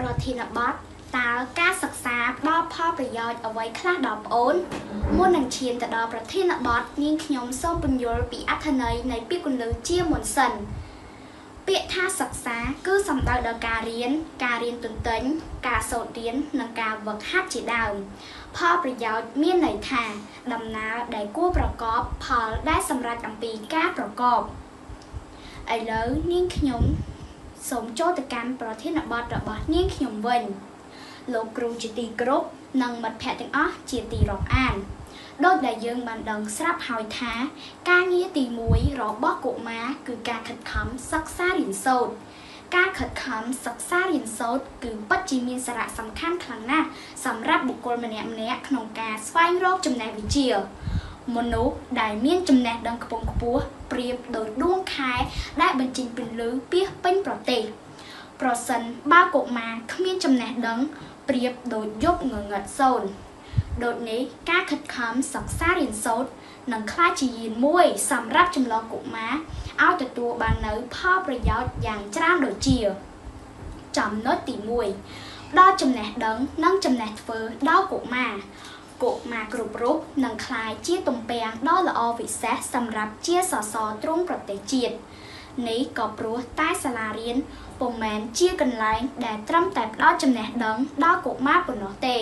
ប្រធានបទតើការសិក្សាផ្ដល់ផលប្រយោជន៍អ្វីខ្លះដល់ប្អូនមុននឹងឈានទៅដល់ប្រធានបទនាងខ្ញុំសូមពន្យល់ពីអត្ថន័យនៃពាក្យគន្លឹះជាមុនសិនពាក្យថាសិក្សាគឺសំដៅដល់ការរៀនទន្ទិញការសូត្ររៀននិងការហ្វឹកហាត់ជាដើមផលប្រយោជន៍មានន័យថាដំណើរដែលគួរប្រកបផលដែលសម្រេចអំពីការប្រកបឥឡូវនាងខ្ញុំសូមចូលទៅកាន់ប្រធានបទរបស់នាងខ្ញុំវិញលោកគ្រូជាទីគោរពនិងមិត្តភ័ក្តិទាំងអស់ជាទីរាប់អានដោយដែលយើងបានដឹងស្រាប់ហើយថាការងារទី1របស់កុមារគឺការខិតខំសិក្សារៀនសូត្រការខិតខំសិក្សារៀនសូត្រគឺពិតជាមានសារៈសំខាន់ខ្លាំងណាស់សម្រាប់បុគ្គលម្នាក់ៗក្នុងការស្វែងរកចំណេះវិជ្ជាមនុស្សដែលមានចំណេះដឹងខ្ពង់ខ្ពស់ប្រៀបដូចដួងខែដែលបញ្ចេញពន្លឺពាសពេញប្រទេសប្រសិនបើកុមារគ្មានចំណេះដឹងប្រៀបដូចយប់ងងឹតសូន្យដូចនេះការខិតខំសិក្សារៀនសូត្រនឹងក្លាយជាយានមួយសម្រាប់ចម្លងកុមារឲ្យទទួលបាននូវផលប្រយោជន៍យ៉ាងច្រើនដូចជាចំណុចទី1ផ្ដល់ចំណេះដឹងនិងចំណេះធ្វើដល់កុមារគ្រប់រូបនឹងក្លាយជាទំពាំងដ៏ល្អវិសេសសម្រាប់ជាសសរទ្រូងប្រទេសជាតិនេះក៏ព្រោះតែសាលារៀនពុំមែនជាកន្លែងដែលត្រឹមតែផ្ដល់ចំណេះដឹងដល់កុមារប៉ុណ្ណោះទេ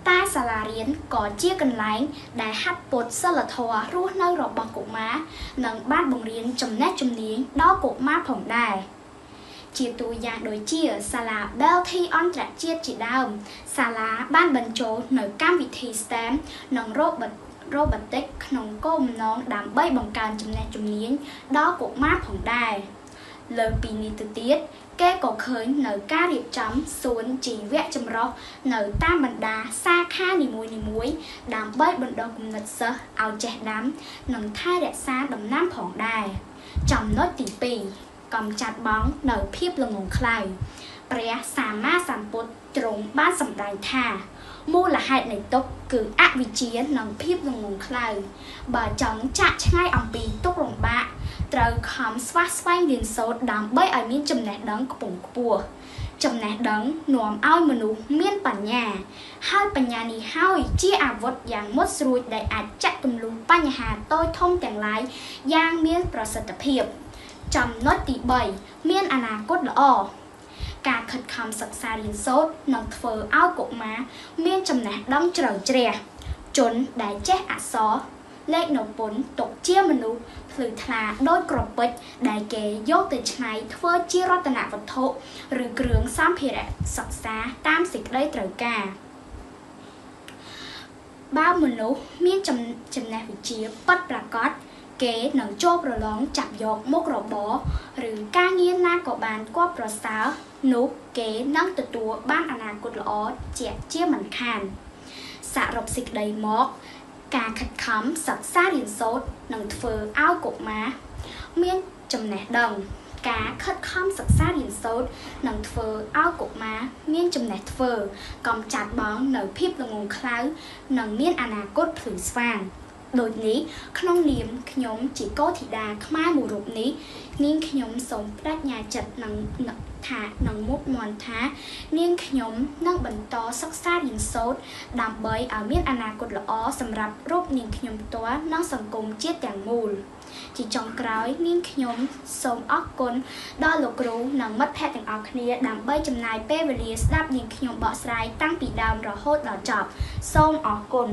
តែសាលារៀនក៏ជាកន្លែងដែលហាត់ពត់សិលធម៌រស់នៅរបស់កុមារនិងបានបង្រៀនចំណេះជំនាញដល់កុមារផងដែរជាទូយ៉ាងដូចជាសាលា Belty អន្តរជាតិជាដើមសាលាបានបញ្ចូលនៅកម្មវិធី STEM និង Robotics ក្នុងគោលបំណងដើម្បីបង្កើនចំណេះជំនាញដល់កុមារផងដែរលើពីនេះទៅទៀតគេក៏ឃើញនៅការរៀបចំសួនជីវៈចម្រុះនៅតាមបណ្ដាសាខានីមួយៗដើម្បីបណ្ដុះគំនិតសិស្សឲ្យចេះដាំនិងថែរក្សាដំណាំផងដែរចំណុចទី2កំចាត់បង់នៅភាពល្ងង់ខ្លៅព្រះសម្មាសម្ពុទ្ធទ្រង់បានសម្ដែងថាមូលហេតុនៃទុក្ខគឺអវិជ្ជានិងភាពល្ងង់ខ្លៅបើចង់ចាក់ឆ្ងាយអំពីទុក្ខលំបាកត្រូវខំស្វះស្វែងរៀនសូត្រដើម្បីឲ្យមានចំណេះដឹងខ្ពង់ខ្ពស់ចំណេះដឹងនាំឲ្យមនុស្សមានបញ្ញាហើយបញ្ញានេះហើយជាអាវុធយ៉ាងមុតស្រួចដែលអាចចាក់ទម្លុះបញ្ហាតូចធំទាំងឡាយយ៉ាងមានប្រសិទ្ធភាពចំណុចទី3មានអនាគតល្អការខិតខំសិក្សារៀនសូត្រនឹងធ្វើឲ្យកុមារមានចំណេះដឹងជ្រៅជ្រះជនដែលចេះអក្សរលេខនៅពន្ធទុកជាមនុស្សភ្លឺថ្លាដោយក្រពេចដែលគេយកទៅច្នៃធ្វើជារតនវត្ថុឬគ្រឿងសម្ភារៈសិក្សាតាមសេចក្តីត្រូវការបើមនុស្សមានចំណេះវិជ្ជាពិតប្រាកដគេនឹងចូលប្រឡងចាប់យកមុខរបរឬការងារណាក៏បានគាប់ប្រសើរនោះគេនឹងទទួលបានអនាគតល្អជាមិនខានសរុបសេចក្តីមកការខិតខំសិក្សារៀនសូត្រនឹងធ្វើឲ្យកុមារមានចំណេះដឹងការខិតខំសិក្សារៀនសូត្រនឹងធ្វើឲ្យកុមារមានចំណេះធ្វើកំចាត់បងនៅភាពល្ងង់ខ្លៅនិងមានអនាគតភ្លឺស្វាងដូចនេះក្នុងនាមខ្ញុំជាកោធីតាខ្មែរមួយរូបនេះនាងខ្ញុំសូមបដិញ្ញាចិត្តនឹងមុខមាត់ថានាងខ្ញុំនឹងបន្តសិក្សារៀនសូត្រដើម្បីឲ្យមានអនាគតល្អសម្រាប់រូបនាងខ្ញុំផ្ទាល់និងសង្គមជាតិទាំងមូលជាចុងក្រោយនាងខ្ញុំសូមអរគុណដល់លោកគ្រូនិងមិត្តភ័ក្តិទាំងអស់គ្នាដើម្បីចំណាយពេលវេលាស្ដាប់នាងខ្ញុំបកស្រាយតាំងពីដើមរហូតដល់ចប់សូមអរគុណ